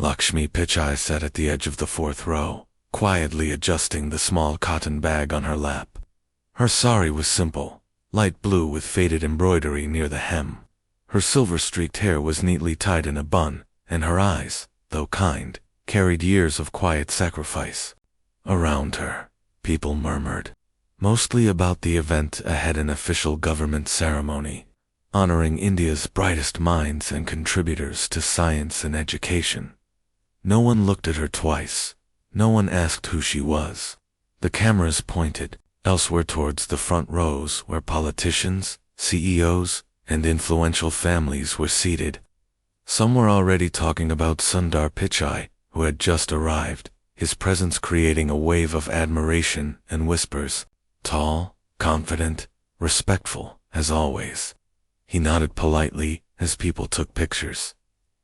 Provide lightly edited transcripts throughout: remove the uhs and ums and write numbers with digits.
Lakshmi Pichai sat at the edge of the fourth row, quietly adjusting the small cotton bag on her lap. Her sari was simple, light blue with faded embroidery near the hem. Her silver-streaked hair was neatly tied in a bun, and her eyes, though kind, carried years of quiet sacrifice. Around her, people murmured, mostly about the event ahead, an official government ceremony, honoring India's brightest minds and contributors to science and education. No one looked at her twice. No one asked who she was. The cameras pointed elsewhere towards the front rows where politicians, CEOs, and influential families were seated. Some were already talking about Sundar Pichai, who had just arrived, his presence creating a wave of admiration and whispers. Tall, confident, respectful, as always. He nodded politely as people took pictures.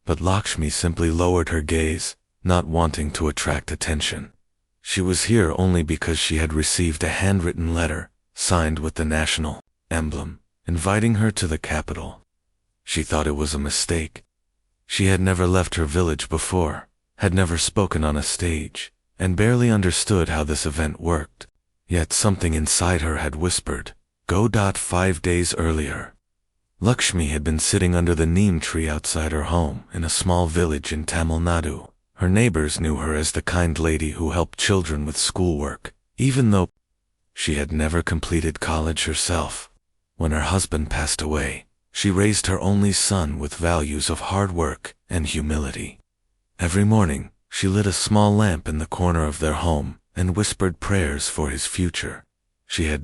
But Lakshmi simply lowered her gaze, not wanting to attract attention. She was here only because she had received a handwritten letter, signed with the national emblem, inviting her to the capital. She thought it was a mistake. She had never left her village before, had never spoken on a stage, and barely understood how this event worked. Yet something inside her had whispered, go. 5 days earlier, Lakshmi had been sitting under the neem tree outside her home in a small village in Tamil Nadu. Her neighbors knew her as the kind lady who helped children with schoolwork, even though she had never completed college herself. When her husband passed away, she raised her only son with values of hard work and humility. Every morning, she lit a small lamp in the corner of their home and whispered prayers for his future. She had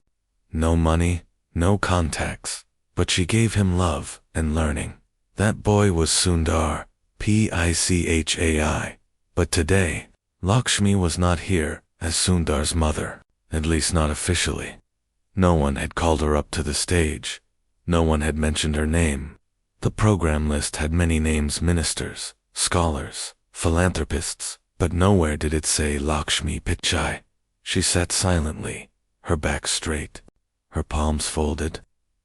no money, no contacts, but she gave him love and learning. That boy was Sundar, Pichai. But today, Lakshmi was not here as Sundar's mother, at least not officially. No one had called her up to the stage. No one had mentioned her name. The program list had many names: ministers, scholars, philanthropists, but nowhere did it say Lakshmi Pichai. She sat silently, her back straight, her palms folded.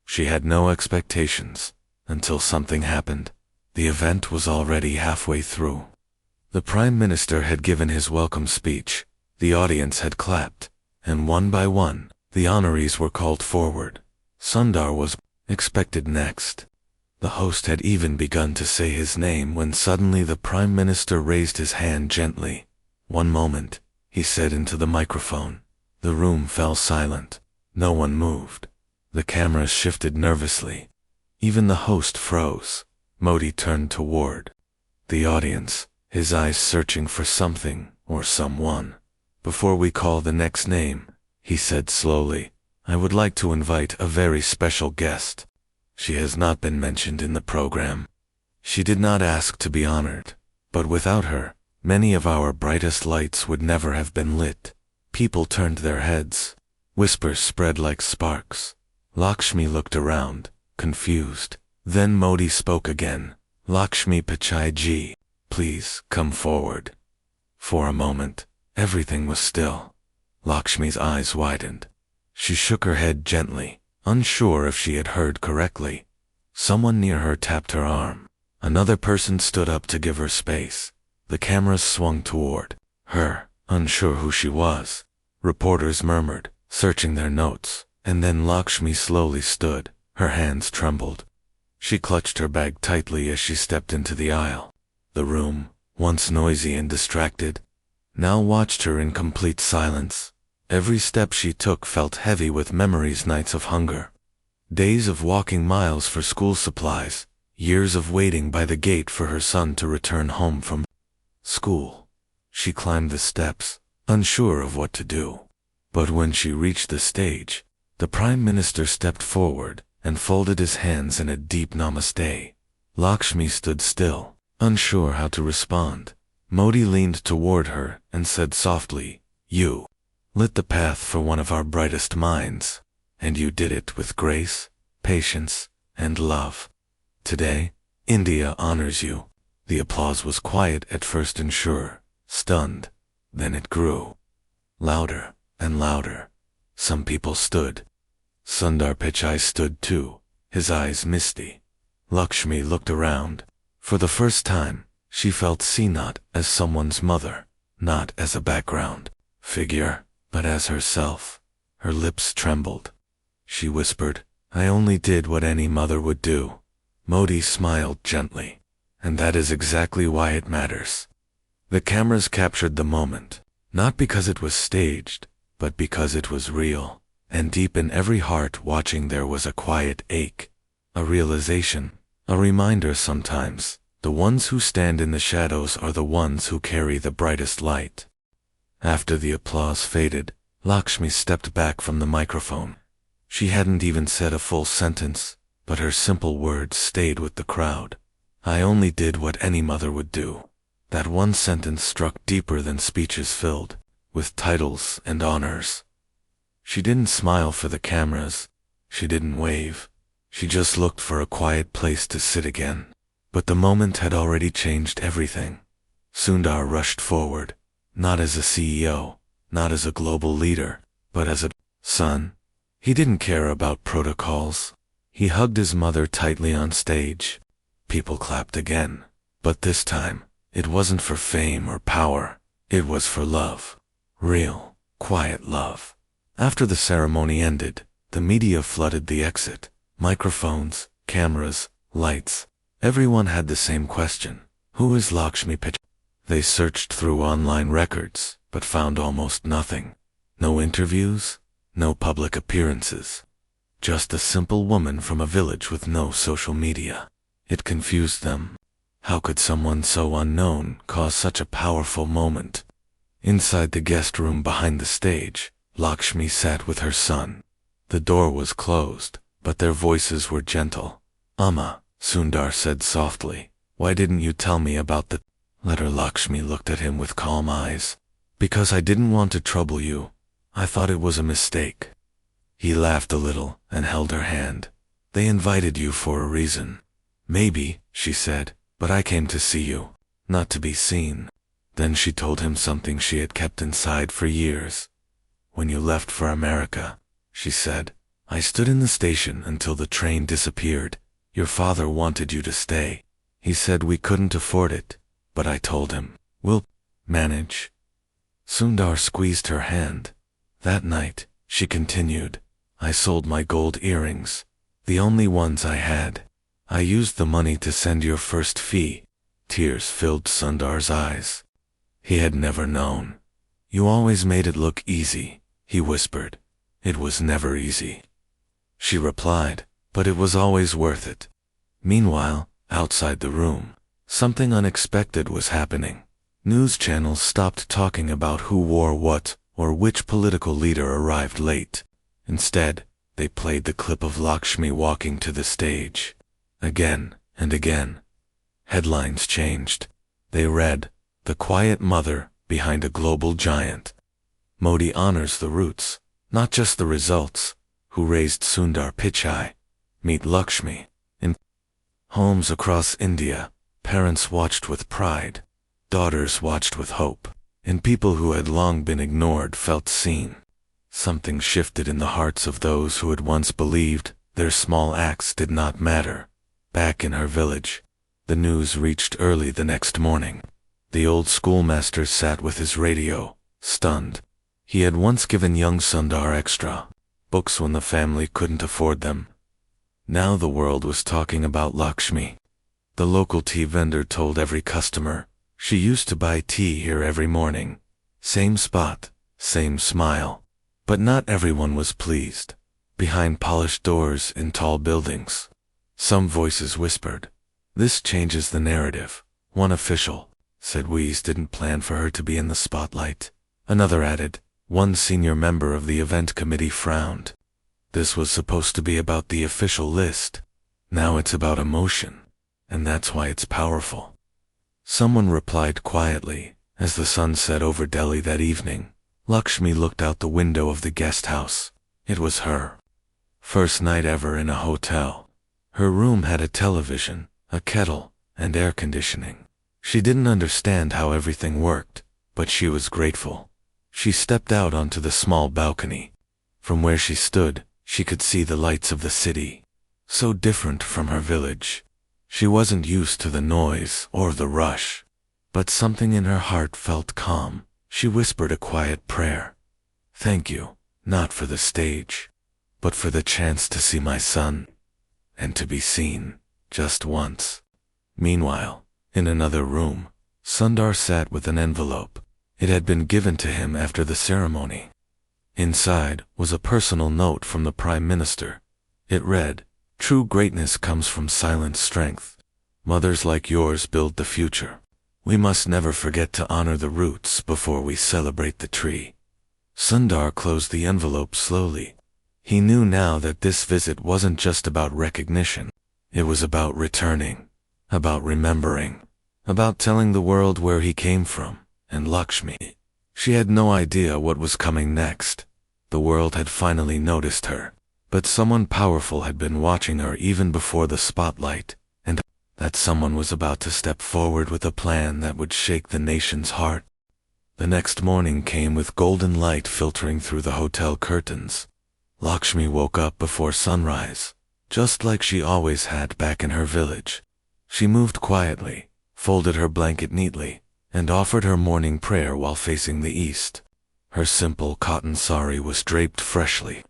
She had no expectations, until something happened. The event was already halfway through. The Prime Minister had given his welcome speech, the audience had clapped, and one by one, the honorees were called forward. Sundar was expected next. The host had even begun to say his name when suddenly the Prime Minister raised his hand gently. One moment, he said into the microphone. The room fell silent. No one moved. The cameras shifted nervously. Even the host froze. Modi turned toward the audience, his eyes searching for something or someone. Before we call the next name, he said slowly, I would like to invite a very special guest. She has not been mentioned in the program. She did not ask to be honored, but without her, many of our brightest lights would never have been lit. People turned their heads. Whispers spread like sparks. Lakshmi looked around, confused. Then Modi spoke again. Lakshmi Pichai ji, please come forward. For a moment, everything was still. Lakshmi's eyes widened. She shook her head gently, unsure if she had heard correctly. Someone near her tapped her arm. Another person stood up to give her space. The cameras swung toward her, unsure who she was. Reporters murmured, searching their notes, and then Lakshmi slowly stood. Her hands trembled. She clutched her bag tightly as she stepped into the aisle. The room, once noisy and distracted, now watched her in complete silence. Every step she took felt heavy with memories, nights of hunger, days of walking miles for school supplies, years of waiting by the gate for her son to return home from school. She climbed the steps, unsure of what to do. But when she reached the stage, the Prime Minister stepped forward and folded his hands in a deep namaste. Lakshmi stood still, unsure how to respond. Modi leaned toward her and said softly, You lit the path for one of our brightest minds, and you did it with grace, patience, and love. Today, India honors you. The applause was quiet at first and sure, stunned. Then it grew. Louder and louder. Some people stood. Sundar Pichai stood too, his eyes misty. Lakshmi looked around. For the first time, She felt seen not as someone's mother, not as a background figure, but as herself. Her lips trembled. She whispered, "I only did what any mother would do." Modi smiled gently. "And that is exactly why it matters." The cameras captured the moment, not because it was staged, but because it was real. And deep in every heart watching there was a quiet ache, a realization, a reminder sometimes, the ones who stand in the shadows are the ones who carry the brightest light. After the applause faded, Lakshmi stepped back from the microphone. She hadn't even said a full sentence, but her simple words stayed with the crowd. "I only did what any mother would do." That one sentence struck deeper than speeches filled, with titles and honors. She didn't smile for the cameras. She didn't wave. She just looked for a quiet place to sit again. But the moment had already changed everything. Sundar rushed forward, not as a CEO, not as a global leader, but as a son. He didn't care about protocols. He hugged his mother tightly on stage. People clapped again, but this time, it wasn't for fame or power. It was for love. Real, quiet love. After the ceremony ended, the media flooded the exit. Microphones, cameras, lights. Everyone had the same question. Who is Lakshmi Pichai? They searched through online records, but found almost nothing. No interviews, no public appearances. Just a simple woman from a village with no social media. It confused them. How could someone so unknown cause such a powerful moment? Inside the guest room behind the stage, Lakshmi sat with her son. The door was closed, but their voices were gentle. "Amma," Sundar said softly, "why didn't you tell me about the letter?" Lakshmi looked at him with calm eyes. "Because I didn't want to trouble you. I thought it was a mistake." He laughed a little and held her hand. "They invited you for a reason." "Maybe," she said, "but I came to see you, not to be seen." Then she told him something she had kept inside for years. "When you left for America," she said, "I stood in the station until the train disappeared. Your father wanted you to stay. He said we couldn't afford it, but I told him, we'll manage." Sundar squeezed her hand. "That night," she continued, "I sold my gold earrings, the only ones I had. I used the money to send your first fee." Tears filled Sundar's eyes. He had never known. "You always made it look easy," he whispered. "It was never easy." She replied, "But it was always worth it." Meanwhile, outside the room, something unexpected was happening. News channels stopped talking about who wore what or which political leader arrived late. Instead, they played the clip of Lakshmi walking to the stage. Again and again. Headlines changed. They read, "The quiet mother behind a global giant." Modi honors the roots, not just the results. Who raised Sundar Pichai? Meet Lakshmi. In homes across India, parents watched with pride. Daughters watched with hope. And people who had long been ignored felt seen. Something shifted in the hearts of those who had once believed their small acts did not matter. Back in her village, the news reached early the next morning. The old schoolmaster sat with his radio, stunned. He had once given young Sundar extra books when the family couldn't afford them. Now the world was talking about Lakshmi. The local tea vendor told every customer, "She used to buy tea here every morning. Same spot, same smile." But not everyone was pleased. Behind polished doors in tall buildings, some voices whispered, "This changes the narrative." One official said Wees didn't plan for her to be in the spotlight. Another added, one senior member of the event committee frowned. This was supposed to be about the official list. Now it's about emotion, and that's why it's powerful. Someone replied quietly, as the sun set over Delhi that evening. Lakshmi looked out the window of the guest house. It was her first night ever in a hotel. Her room had a television, a kettle, and air conditioning. She didn't understand how everything worked, but she was grateful. She stepped out onto the small balcony. From where she stood, she could see the lights of the city, so different from her village. She wasn't used to the noise or the rush, but something in her heart felt calm. She whispered a quiet prayer. Thank you, not for the stage, but for the chance to see my son, and to be seen, just once. Meanwhile, in another room, Sundar sat with an envelope. It had been given to him after the ceremony. Inside was a personal note from the Prime Minister. It read, "True greatness comes from silent strength. Mothers like yours build the future. We must never forget to honor the roots before we celebrate the tree." Sundar closed the envelope slowly. He knew now that this visit wasn't just about recognition. It was about returning, about remembering, about telling the world where he came from. And Lakshmi, she had no idea what was coming next. The world had finally noticed her, but someone powerful had been watching her even before the spotlight, and that someone was about to step forward with a plan that would shake the nation's heart. The next morning came with golden light filtering through the hotel curtains. Lakshmi woke up before sunrise, just like she always had back in her village. She moved quietly, folded her blanket neatly, and offered her morning prayer while facing the east. Her simple cotton sari was draped freshly,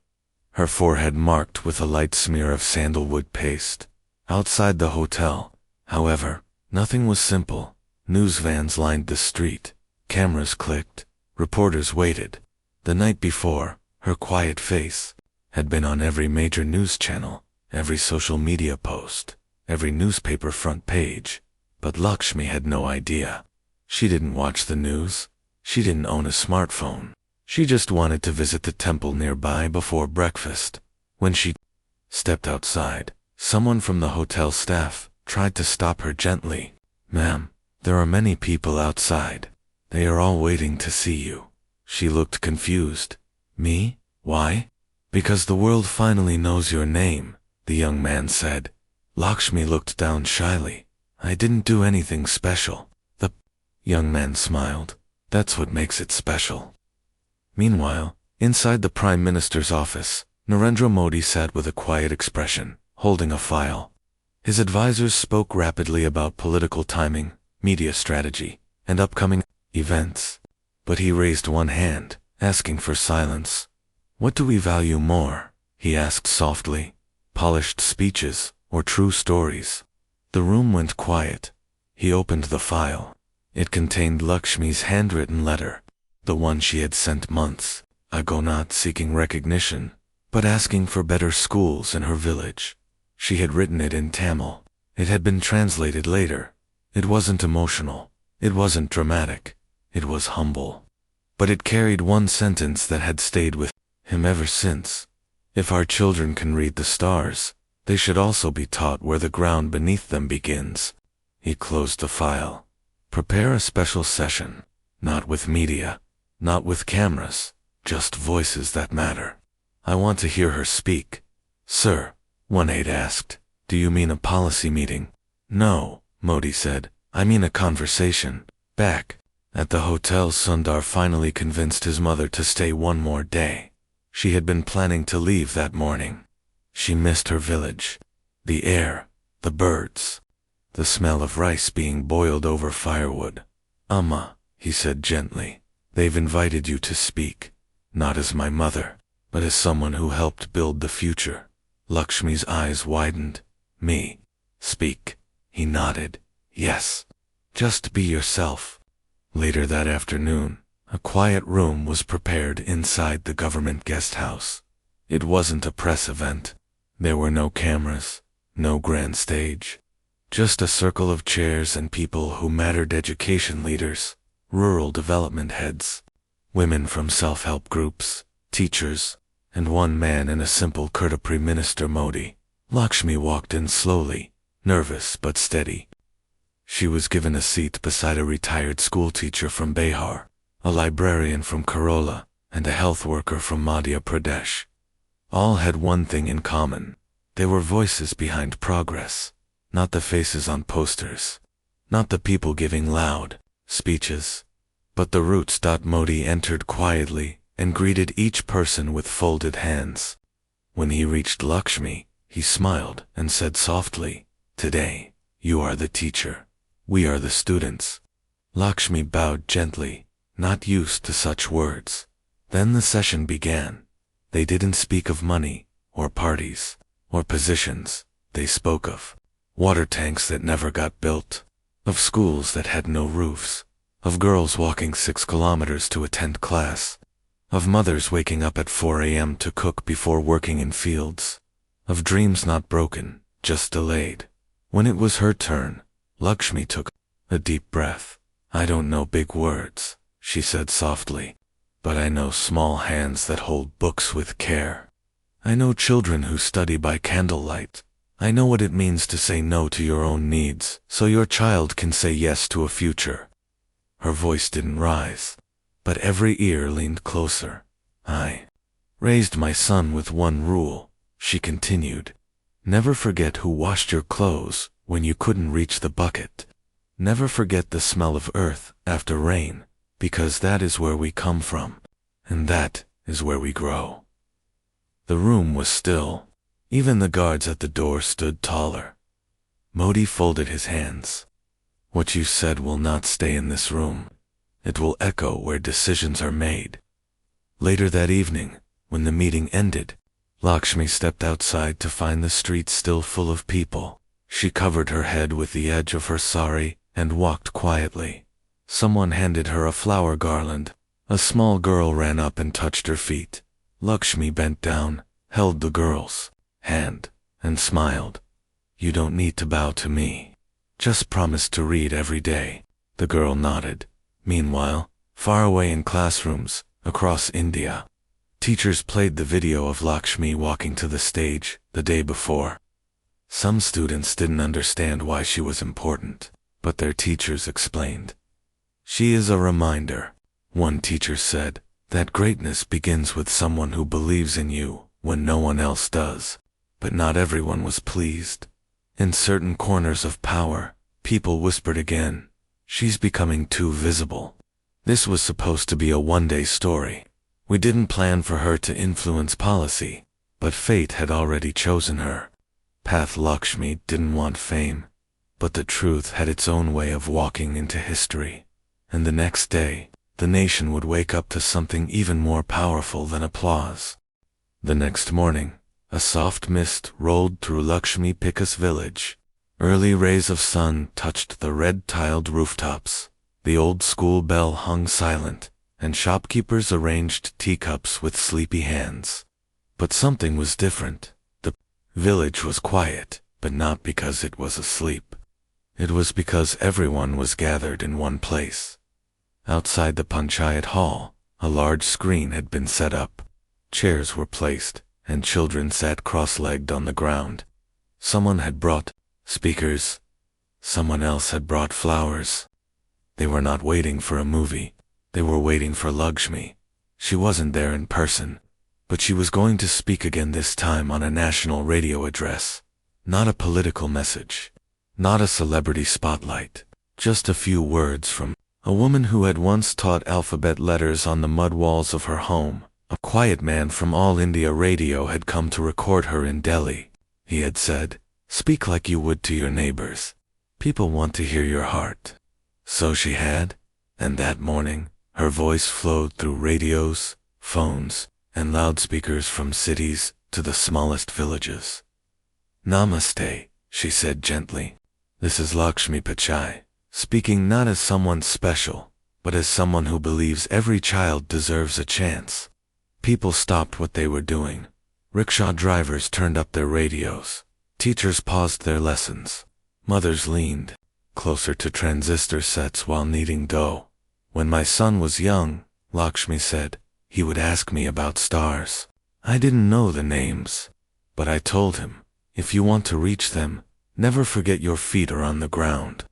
her forehead marked with a light smear of sandalwood paste. Outside the hotel, however, nothing was simple. News vans lined the street, cameras clicked, reporters waited. The night before, her quiet face had been on every major news channel, every social media post, every newspaper front page. But Lakshmi had no idea. She didn't watch the news. She didn't own a smartphone. She just wanted to visit the temple nearby before breakfast. When she stepped outside, someone from the hotel staff tried to stop her gently. "Ma'am, there are many people outside. They are all waiting to see you." She looked confused. "Me? Why?" "Because the world finally knows your name," the young man said. Lakshmi looked down shyly. "I didn't do anything special." The young man smiled. "That's what makes it special." Meanwhile, inside the Prime Minister's office, Narendra Modi sat with a quiet expression, holding a file. His advisors spoke rapidly about political timing, media strategy, and upcoming events. But he raised one hand, asking for silence. "What do we value more?" he asked softly. "Polished speeches or true stories?" The room went quiet. He opened the file. It contained Lakshmi's handwritten letter, the one she had sent months ago, not seeking recognition, but asking for better schools in her village. She had written it in Tamil. It had been translated later. It wasn't emotional. It wasn't dramatic. It was humble. But it carried one sentence that had stayed with him ever since. "If our children can read the stars, they should also be taught where the ground beneath them begins." He closed the file. "Prepare a special session, not with media, not with cameras, just voices that matter. I want to hear her speak." "Sir," one aide asked, "do you mean a policy meeting?" "No," Modi said, "I mean a conversation." Back at the hotel, Sundar finally convinced his mother to stay one more day. She had been planning to leave that morning. She missed her village. The air, the birds, the smell of rice being boiled over firewood. "Amma," he said gently, "they've invited you to speak, not as my mother, but as someone who helped build the future." Lakshmi's eyes widened. "Me? Speak?" He nodded. "Yes. Just be yourself." Later that afternoon, a quiet room was prepared inside the government guest house. It wasn't a press event. There were no cameras, no grand stage. Just a circle of chairs and people who mattered: education leaders, rural development heads, women from self-help groups, teachers, and one man in a simple kurta, Prime Minister Modi. Lakshmi walked in slowly, nervous but steady. She was given a seat beside a retired schoolteacher from Bihar, a librarian from Kerala, and a health worker from Madhya Pradesh. All had one thing in common. They were voices behind progress, not the faces on posters, not the people giving loud speeches, but the roots. Modi entered quietly and greeted each person with folded hands. When he reached Lakshmi, he smiled and said softly, "Today, You are the teacher. We are the students. Lakshmi bowed gently, not used to such words. Then the session began. They didn't speak of money, or parties, or positions. They spoke of water tanks that never got built, of schools that had no roofs, of girls walking 6 kilometers to attend class, of mothers waking up at 4 a.m. to cook before working in fields, of dreams not broken, just delayed. When it was her turn, Lakshmi took a deep breath. I don't know big words, she said softly, but I know small hands that hold books with care. I know children who study by candlelight. I know what it means to say no to your own needs, so your child can say yes to a future. Her voice didn't rise, but every ear leaned closer. I raised my son with one rule, she continued. Never forget who washed your clothes when you couldn't reach the bucket. Never forget the smell of earth after rain, because that is where we come from, and that is where we grow. The room was still. Even the guards at the door stood taller. Modi folded his hands. What you said will not stay in this room. It will echo where decisions are made. Later that evening, when the meeting ended, Lakshmi stepped outside to find the streets still full of people. She covered her head with the edge of her sari and walked quietly. Someone handed her a flower garland. A small girl ran up and touched her feet. Lakshmi bent down, held the girl's hand, and smiled. You don't need to bow to me. Just promise to read every day. The girl nodded. Meanwhile, far away in classrooms, across India, teachers played the video of Lakshmi walking to the stage the day before. Some students didn't understand why she was important, but their teachers explained. She is a reminder, one teacher said, that greatness begins with someone who believes in you when no one else does. But not everyone was pleased. In certain corners of power, people whispered again, she's becoming too visible. This was supposed to be a one-day story. We didn't plan for her to influence policy, but fate had already chosen her. Path Lakshmi didn't want fame, but the truth had its own way of walking into history. And the next day, the nation would wake up to something even more powerful than applause. The next morning, a soft mist rolled through Lakshmi Pichai's village. Early rays of sun touched the red-tiled rooftops. The old school bell hung silent, and shopkeepers arranged teacups with sleepy hands. But something was different. The village was quiet, but not because it was asleep. It was because everyone was gathered in one place. Outside the panchayat hall, a large screen had been set up. Chairs were placed, and children sat cross-legged on the ground. Someone had brought speakers. Someone else had brought flowers. They were not waiting for a movie. They were waiting for Lakshmi. She wasn't there in person, but she was going to speak again, this time on a national radio address. Not a political message. Not a celebrity spotlight. Just a few words from a woman who had once taught alphabet letters on the mud walls of her home. A quiet man from All India Radio had come to record her in Delhi. He had said, "Speak like you would to your neighbors. People want to hear your heart." So she had, and that morning, her voice flowed through radios, phones, and loudspeakers from cities to the smallest villages. "Namaste," she said gently. "This is Lakshmi Pichai, speaking not as someone special, but as someone who believes every child deserves a chance." People stopped what they were doing. Rickshaw drivers turned up their radios. Teachers paused their lessons. Mothers leaned closer to transistor sets while kneading dough. "When my son was young," Lakshmi said, "he would ask me about stars. I didn't know the names, but I told him, if you want to reach them, never forget your feet are on the ground."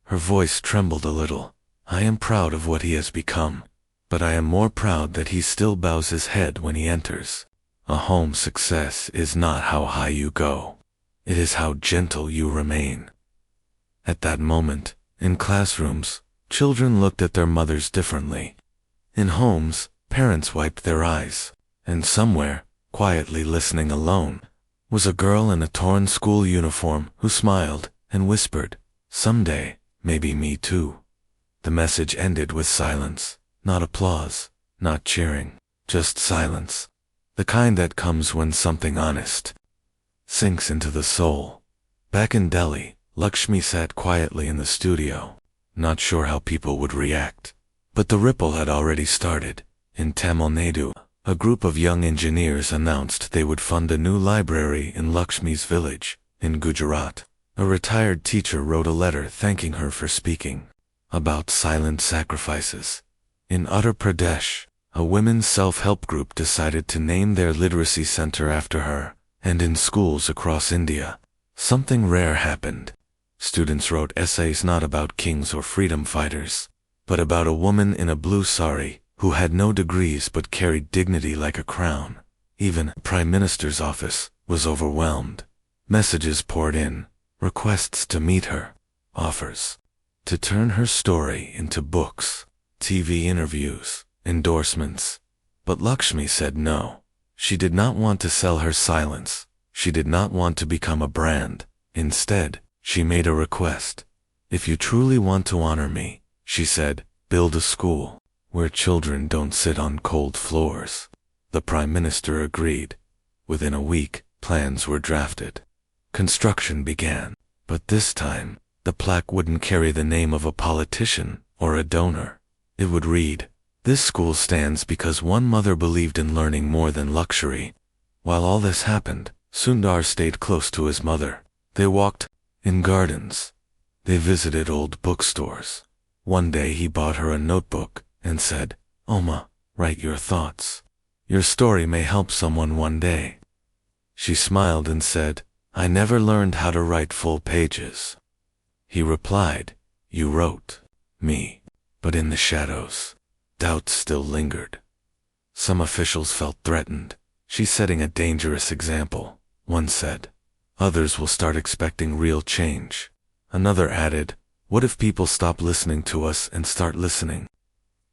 Her voice trembled a little. "I am proud of what he has become, but I am more proud that he still bows his head when he enters. A home success is not how high you go. It is how gentle you remain." At that moment, in classrooms, children looked at their mothers differently. In homes, parents wiped their eyes, and somewhere, quietly listening alone, was a girl in a torn school uniform who smiled and whispered, "Someday, maybe me too." The message ended with silence, not applause, not cheering, just silence. The kind that comes when something honest sinks into the soul. Back in Delhi, Lakshmi sat quietly in the studio, not sure how people would react. But the ripple had already started. In Tamil Nadu, a group of young engineers announced they would fund a new library in Lakshmi's village. In Gujarat, a retired teacher wrote a letter thanking her for speaking about silent sacrifices. In Uttar Pradesh, a women's self-help group decided to name their literacy center after her. And in schools across India, something rare happened. Students wrote essays not about kings or freedom fighters, but about a woman in a blue sari who had no degrees but carried dignity like a crown. Even the Prime Minister's office was overwhelmed. Messages poured in, requests to meet her, offers to turn her story into books, TV interviews, endorsements. But Lakshmi said no. She did not want to sell her silence. She did not want to become a brand. Instead, she made a request. "If you truly want to honor me," she said, "build a school where children don't sit on cold floors." The Prime Minister agreed. Within a week, plans were drafted. Construction began, but this time, the plaque wouldn't carry the name of a politician or a donor. It would read, "This school stands because one mother believed in learning more than luxury." While all this happened, Sundar stayed close to his mother. They walked in gardens. They visited old bookstores. One day he bought her a notebook and said, "Oma, write your thoughts. Your story may help someone one day." She smiled and said, "I never learned how to write full pages." He replied, "You wrote me." But in the shadows, doubt still lingered. Some officials felt threatened. "She's setting a dangerous example," one said. "Others will start expecting real change." Another added, "What if people stop listening to us and start listening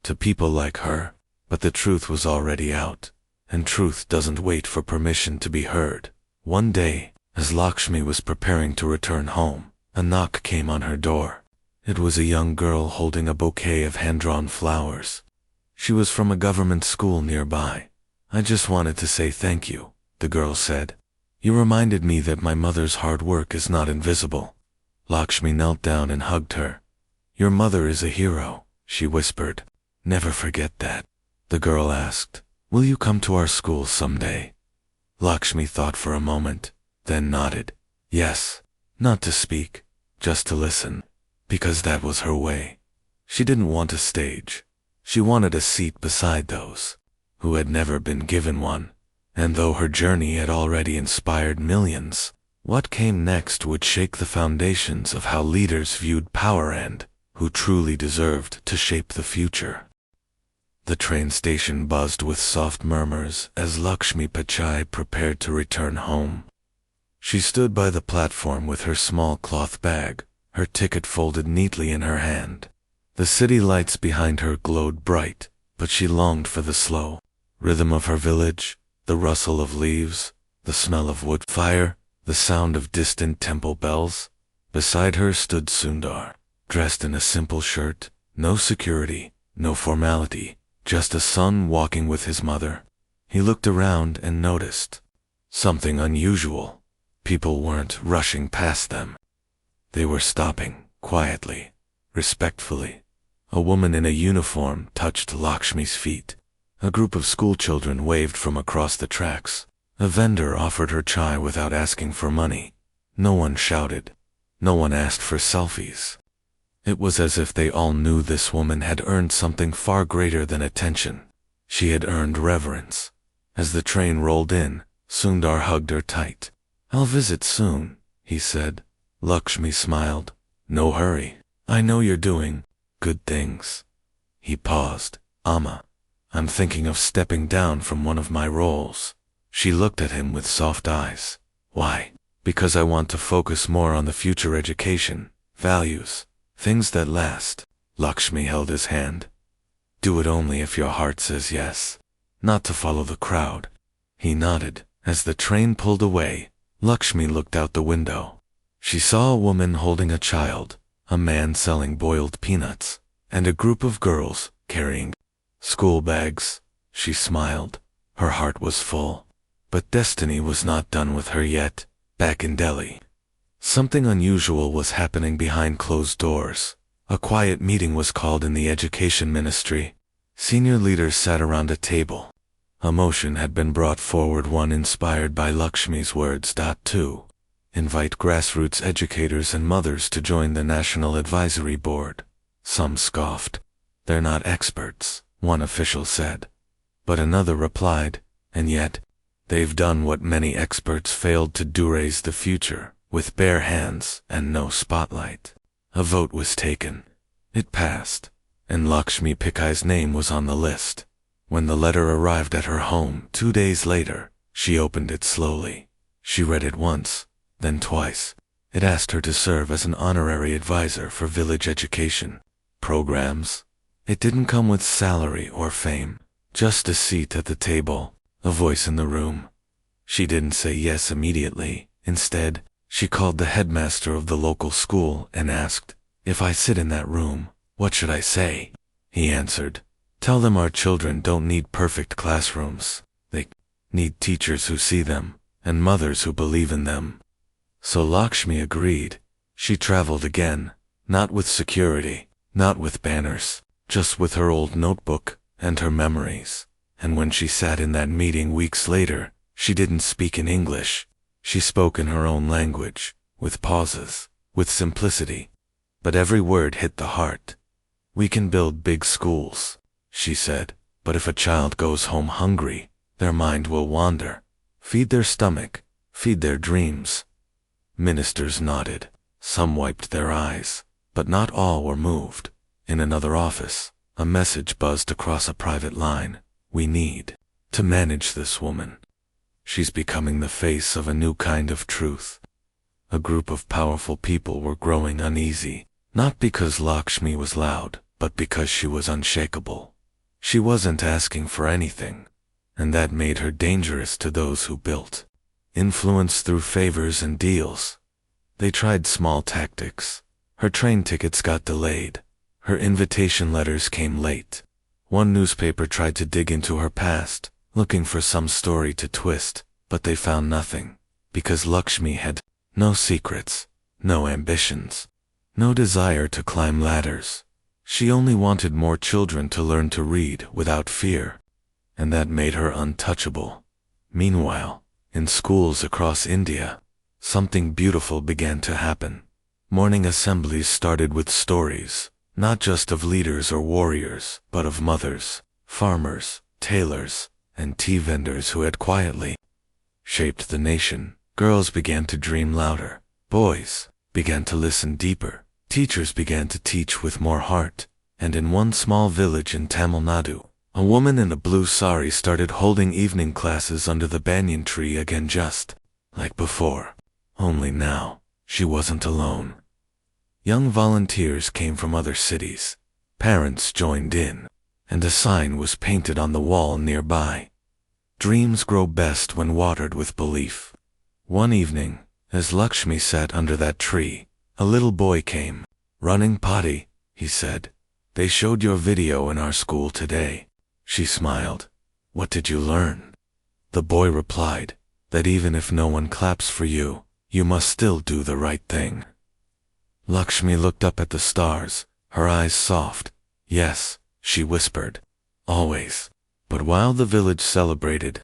to people like her?" But the truth was already out, and truth doesn't wait for permission to be heard. One day, as Lakshmi was preparing to return home, a knock came on her door. It was a young girl holding a bouquet of hand-drawn flowers. She was from a government school nearby. "I just wanted to say thank you," the girl said. "You reminded me that my mother's hard work is not invisible." Lakshmi knelt down and hugged her. "Your mother is a hero," she whispered. "Never forget that." The girl asked, "Will you come to our school someday?" Lakshmi thought for a moment, then nodded. Yes, not to speak, just to listen, because that was her way. She didn't want a stage. She wanted a seat beside those who had never been given one. And though her journey had already inspired millions, what came next would shake the foundations of how leaders viewed power and who truly deserved to shape the future. The train station buzzed with soft murmurs as Lakshmi Pichai prepared to return home. She stood by the platform with her small cloth bag, her ticket folded neatly in her hand. The city lights behind her glowed bright, but she longed for the slow rhythm of her village, the rustle of leaves, the smell of wood fire, the sound of distant temple bells. Beside her stood Sundar, dressed in a simple shirt, no security, no formality, just a son walking with his mother. He looked around and noticed something unusual. People weren't rushing past them. They were stopping, quietly, respectfully. A woman in a uniform touched Lakshmi's feet. A group of schoolchildren waved from across the tracks. A vendor offered her chai without asking for money. No one shouted. No one asked for selfies. It was as if they all knew this woman had earned something far greater than attention. She had earned reverence. As the train rolled in, Sundar hugged her tight. "I'll visit soon," he said. Lakshmi smiled. "No hurry. I know you're doing good things." He paused. "Amma, I'm thinking of stepping down from one of my roles." She looked at him with soft eyes. "Why?" "Because I want to focus more on the future education, values, things that last." Lakshmi held his hand. "Do it only if your heart says yes, not to follow the crowd." He nodded. As the train pulled away, Lakshmi looked out the window. She saw a woman holding a child, a man selling boiled peanuts, and a group of girls carrying school bags. She smiled. Her heart was full. But destiny was not done with her yet. Back in Delhi, something unusual was happening behind closed doors. A quiet meeting was called in the education ministry. Senior leaders sat around a table. A motion had been brought forward, one inspired by Lakshmi's words. 2. Invite grassroots educators and mothers to join the National Advisory Board. Some scoffed. They're not experts, one official said. But another replied, and yet, they've done what many experts failed to do: raise the future, with bare hands and no spotlight. A vote was taken. It passed, and Lakshmi Pichai's name was on the list. When the letter arrived at her home 2 days later, she opened it slowly. She read it once, then twice. It asked her to serve as an honorary advisor for village education programs. It didn't come with salary or fame, just a seat at the table, a voice in the room. She didn't say yes immediately. Instead, she called the headmaster of the local school and asked, "If I sit in that room, what should I say?" He answered, "Tell them our children don't need perfect classrooms. They need teachers who see them, and mothers who believe in them." So Lakshmi agreed. She traveled again, not with security, not with banners, just with her old notebook and her memories. And when she sat in that meeting weeks later, she didn't speak in English. She spoke in her own language, with pauses, with simplicity. But every word hit the heart. "We can build big schools," she said, "but if a child goes home hungry, their mind will wander. Feed their stomach, feed their dreams." Ministers nodded. Some wiped their eyes, but not all were moved. In another office, a message buzzed across a private line. "We need to manage this woman. She's becoming the face of a new kind of truth." A group of powerful people were growing uneasy, not because Lakshmi was loud, but because she was unshakable. She wasn't asking for anything, and that made her dangerous to those who built influence through favors and deals. They tried small tactics. Her train tickets got delayed. Her invitation letters came late. One newspaper tried to dig into her past, looking for some story to twist, but they found nothing, because Lakshmi had no secrets, no ambitions, no desire to climb ladders. She only wanted more children to learn to read without fear, and that made her untouchable. Meanwhile, in schools across India, something beautiful began to happen. Morning assemblies started with stories, not just of leaders or warriors, but of mothers, farmers, tailors, and tea vendors who had quietly shaped the nation. Girls began to dream louder. Boys began to listen deeper. Teachers began to teach with more heart. And in one small village in Tamil Nadu, a woman in a blue sari started holding evening classes under the banyan tree again, just like before. Only now, she wasn't alone. Young volunteers came from other cities. Parents joined in, and a sign was painted on the wall nearby. "Dreams grow best when watered with belief." One evening, as Lakshmi sat under that tree, a little boy came. "Running potty," he said. "They showed your video in our school today." She smiled. "What did you learn?" The boy replied, "That even if no one claps for you, you must still do the right thing." Lakshmi looked up at the stars, her eyes soft. "Yes," she whispered, "always." But while the village celebrated,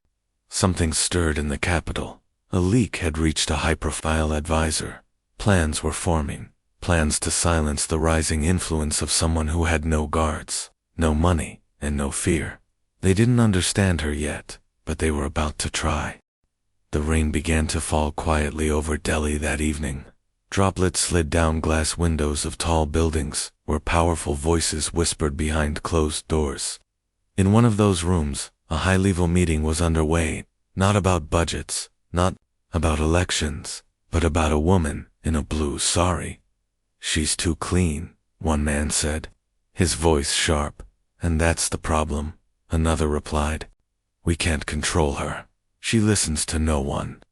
something stirred in the capital. A leak had reached a high-profile advisor. Plans were forming, plans to silence the rising influence of someone who had no guards, no money, and no fear. They didn't understand her yet, but they were about to try. The rain began to fall quietly over Delhi that evening. Droplets slid down glass windows of tall buildings, where powerful voices whispered behind closed doors. In one of those rooms, a high-level meeting was underway, not about budgets, not about elections, but about a woman in a blue sari. "She's too clean," one man said, his voice sharp. "And that's the problem," another replied. "We can't control her. She listens to no one.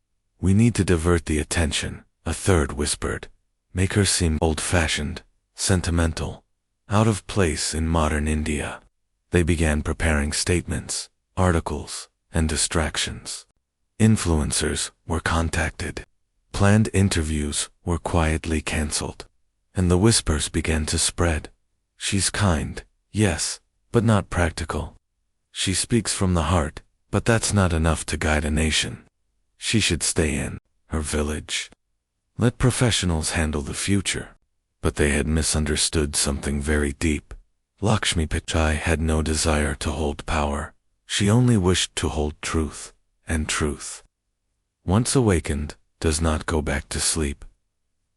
We need to divert the attention, A third whispered, "Make her seem old-fashioned, sentimental, out of place in modern India." They began preparing statements, articles, and distractions. Influencers were contacted. Planned interviews were quietly cancelled. And the whispers began to spread. She's kind, yes, but not practical. She speaks from the heart, but that's not enough to guide a nation. She should stay in her village. Let professionals handle the future. But they had misunderstood something very deep. Lakshmi Pichai had no desire to hold power. She only wished to hold truth, and truth, once awakened, does not go back to sleep.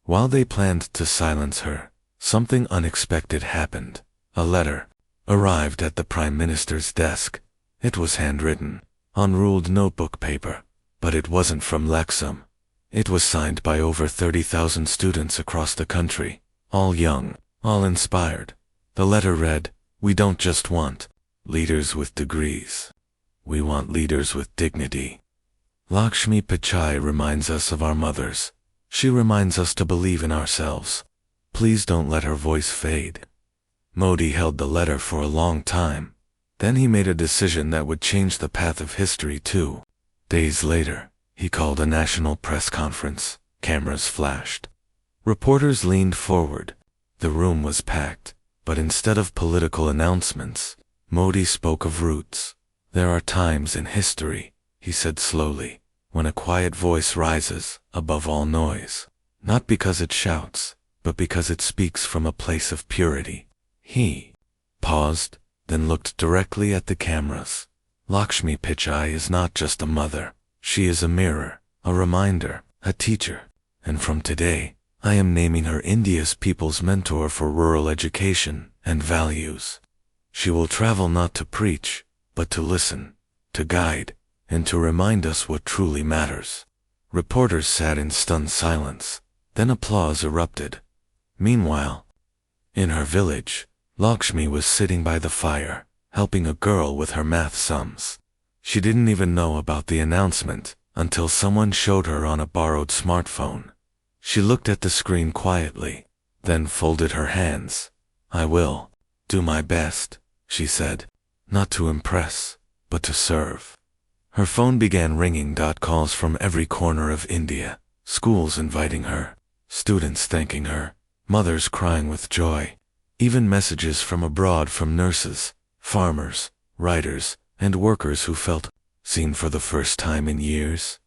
While they planned to silence her, something unexpected happened. A letter arrived at the Prime Minister's desk. It was handwritten, on ruled notebook paper, but it wasn't from Lexham. It was signed by over 30,000 students across the country, all young, all inspired. The letter read, "We don't just want leaders with degrees. We want leaders with dignity." Lakshmi Pichai reminds us of our mothers. She reminds us to believe in ourselves. Please don't let her voice fade. Modi held the letter for a long time. Then he made a decision that would change the path of history too. Days later, he called a national press conference. Cameras flashed. Reporters leaned forward. The room was packed. But instead of political announcements, Modi spoke of roots. There are times in history, he said slowly, when a quiet voice rises above all noise, not because it shouts, but because it speaks from a place of purity. He paused, then looked directly at the cameras. Lakshmi Pichai is not just a mother. She is a mirror, a reminder, a teacher. And from today, I am naming her India's people's mentor for rural education and values. She will travel not to preach, but to listen, to guide, and to remind us what truly matters. Reporters sat in stunned silence. Then applause erupted. Meanwhile, in her village, Lakshmi was sitting by the fire, helping a girl with her math sums. She didn't even know about the announcement until someone showed her on a borrowed smartphone. She looked at the screen quietly, then folded her hands. "I will do my best," she said, "not to impress, but to serve." Her phone began ringing. Calls from every corner of India, schools inviting her, students thanking her, mothers crying with joy, even messages from abroad from nurses, farmers, writers, and workers who felt seen for the first time in years.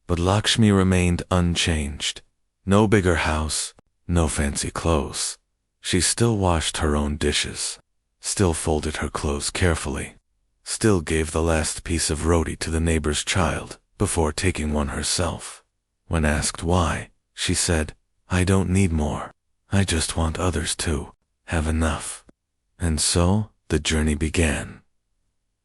But Lakshmi remained unchanged. No bigger house, no fancy clothes. She still washed her own dishes, still folded her clothes carefully, still gave the last piece of roti to the neighbor's child before taking one herself. When asked why, she said, "I don't need more. I just want others to have enough." And so, the journey began.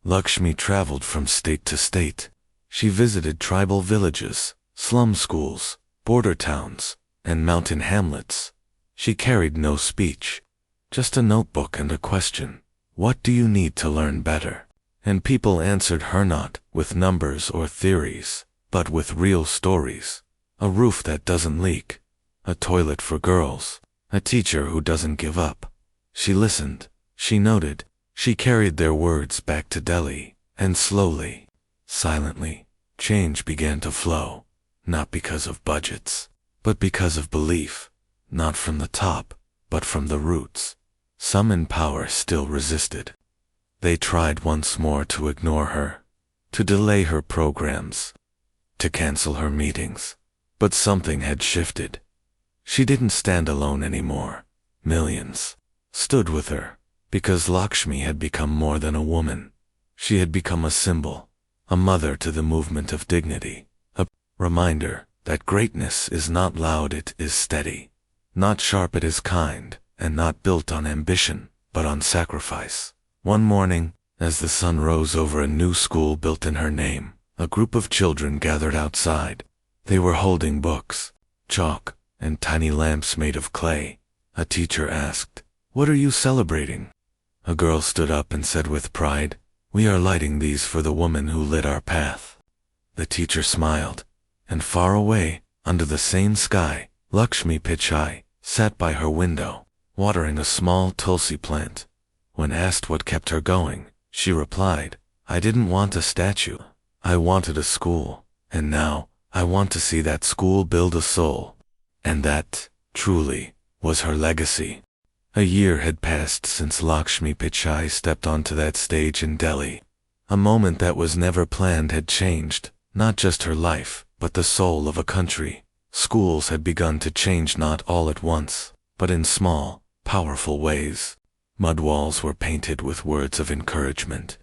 Lakshmi traveled from state to state. She visited tribal villages, slum schools, border towns, and mountain hamlets. She carried no speech, just a notebook and a question. What do you need to learn better? And people answered her not with numbers or theories, but with real stories. A roof that doesn't leak, a toilet for girls, a teacher who doesn't give up. She listened, she noted, she carried their words back to Delhi, and slowly, silently, change began to flow, not because of budgets, but because of belief, not from the top, but from the roots. Some in power still resisted. They tried once more to ignore her, to delay her programs, to cancel her meetings. But something had shifted. She didn't stand alone anymore. Millions stood with her, because Lakshmi had become more than a woman. She had become a symbol, a mother to the movement of dignity, a reminder that greatness is not loud, it is steady, not sharp, it is kind, and not built on ambition, but on sacrifice. One morning, as the sun rose over a new school built in her name, a group of children gathered outside. They were holding books, chalk, and tiny lamps made of clay. A teacher asked, "What are you celebrating?" A girl stood up and said with pride, "We are lighting these for the woman who lit our path." The teacher smiled, and far away, Under the same sky, Lakshmi Pichai sat by her window, watering a small tulsi plant. When asked what kept her going, she replied, "I didn't want a statue. I wanted a school, and now I want to see that school build a soul." And that, truly, was her legacy. A year had passed since Lakshmi Pichai stepped onto that stage in Delhi. A moment that was never planned had changed, not just her life, but the soul of a country. Schools had begun to change, not all at once, but in small, powerful ways. Mud walls were painted with words of encouragement.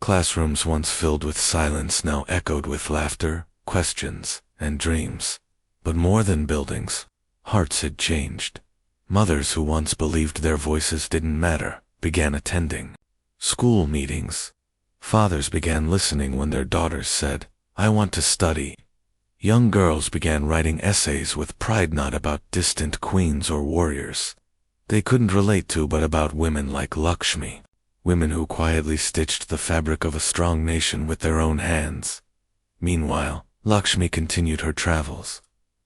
Classrooms once filled with silence now echoed with laughter, questions, and dreams. But more than buildings, hearts had changed. Mothers who once believed their voices didn't matter began attending school meetings. Fathers began listening when their daughters said, "I want to study." Young girls began writing essays with pride, not about distant queens or warriors they couldn't relate to, but about women like Lakshmi, women who quietly stitched the fabric of a strong nation with their own hands. Meanwhile, Lakshmi continued her travels.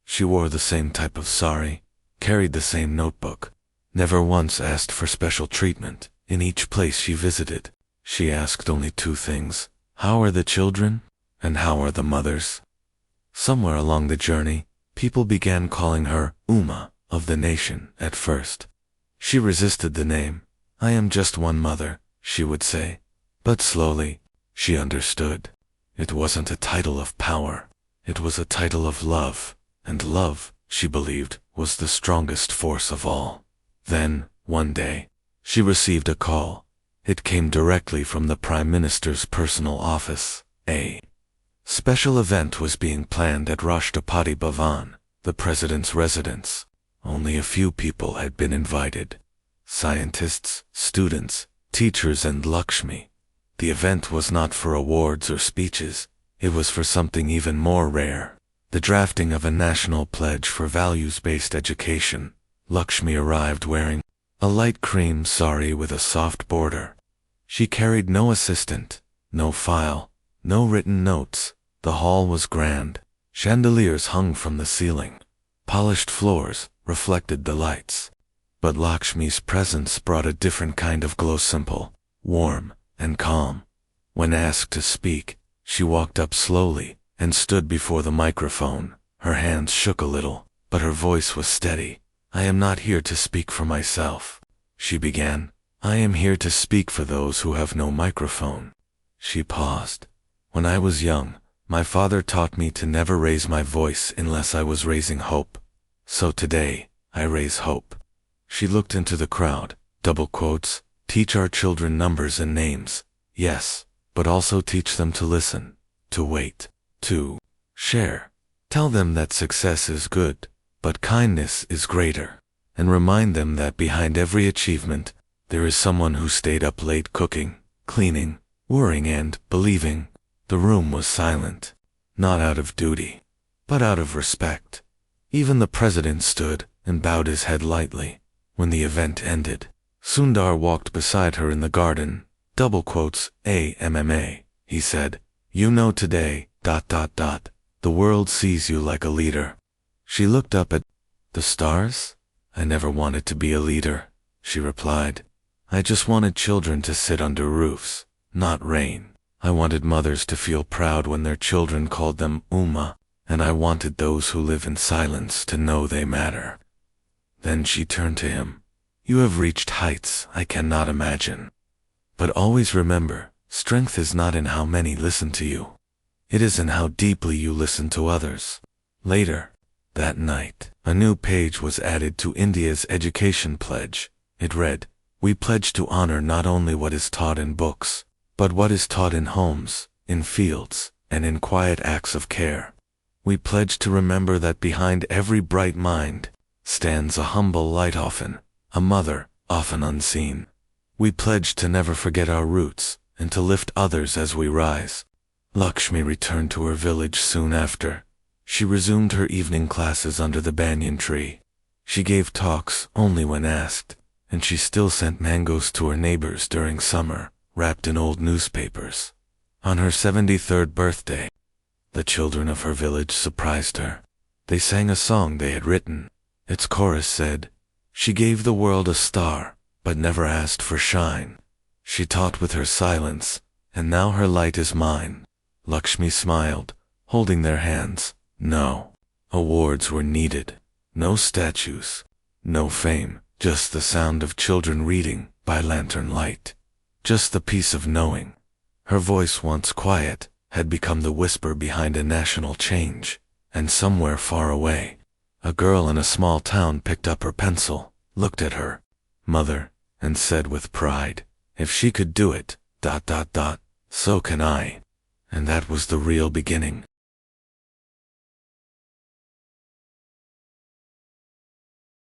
She wore the same type of sari, carried the same notebook, never once asked for special treatment. In each place she visited, she asked only two things: how are the children, and how are the mothers? Somewhere along the journey, people began calling her Uma of the nation. At first, she resisted the name. "I am just one mother," she would say. But slowly, she understood. It wasn't a title of power. It was a title of love, and love, she believed, was the strongest force of all. Then, one day, she received a call. It came directly from the Prime Minister's personal office. A special event was being planned at Rashtrapati Bhavan, the president's residence. Only a few people had been invited: scientists, students, teachers, and Lakshmi. The event was not for awards or speeches. It was for something even more rare: the drafting of a national pledge for values-based education. Lakshmi arrived wearing a light cream sari with a soft border. She carried no assistant, no file, no written notes. The hall was grand. Chandeliers hung from the ceiling. Polished floors reflected the lights. But Lakshmi's presence brought a different kind of glow, simple, warm, and calm. When asked to speak, she walked up slowly and stood before the microphone. Her hands shook a little, but her voice was steady. "I am not here to speak for myself," she began. "I am here to speak for those who have no microphone." She paused. "When I was young, my father taught me to never raise my voice unless I was raising hope. So today, I raise hope." She looked into the crowd. Double quotes: "Teach our children numbers and names, yes, but also teach them to listen, to wait, to share. Tell them that success is good, but kindness is greater. And remind them that behind every achievement, there is someone who stayed up late cooking, cleaning, worrying, and believing." The room was silent, not out of duty, but out of respect. Even the president stood and bowed his head lightly. When the event ended, Sundar walked beside her in the garden. Double quotes: "AMMA, he said, you know today, ... the world sees you like a leader." She looked up at the stars. "I never wanted to be a leader," she replied. "I just wanted children to sit under roofs, not rain. I wanted mothers to feel proud when their children called them Uma, and I wanted those who live in silence to know they matter." Then she turned to him. "You have reached heights I cannot imagine. But always remember, strength is not in how many listen to you. It is in how deeply you listen to others." Later, that night, a new page was added to India's education pledge. It read, "We pledge to honor not only what is taught in books, but what is taught in homes, in fields, and in quiet acts of care. We pledge to remember that behind every bright mind stands a humble light, often a mother, often unseen. We pledge to never forget our roots and to lift others as we rise." Lakshmi returned to her village soon after. She resumed her evening classes under the banyan tree. She gave talks only when asked, and she still sent mangoes to her neighbors during summer, wrapped in old newspapers. On her 73rd birthday, the children of her village surprised her. They sang a song they had written. Its chorus said, "She gave the world a star, but never asked for shine. She taught with her silence, and now her light is mine." Lakshmi smiled, holding their hands. No awards were needed, no statues, no fame, just the sound of children reading by lantern light. Just the peace of knowing. Her voice, once quiet, had become the whisper behind a national change. And somewhere far away, a girl in a small town picked up her pencil, looked at her mother, and said with pride, "If she could do it, so can I." And that was the real beginning.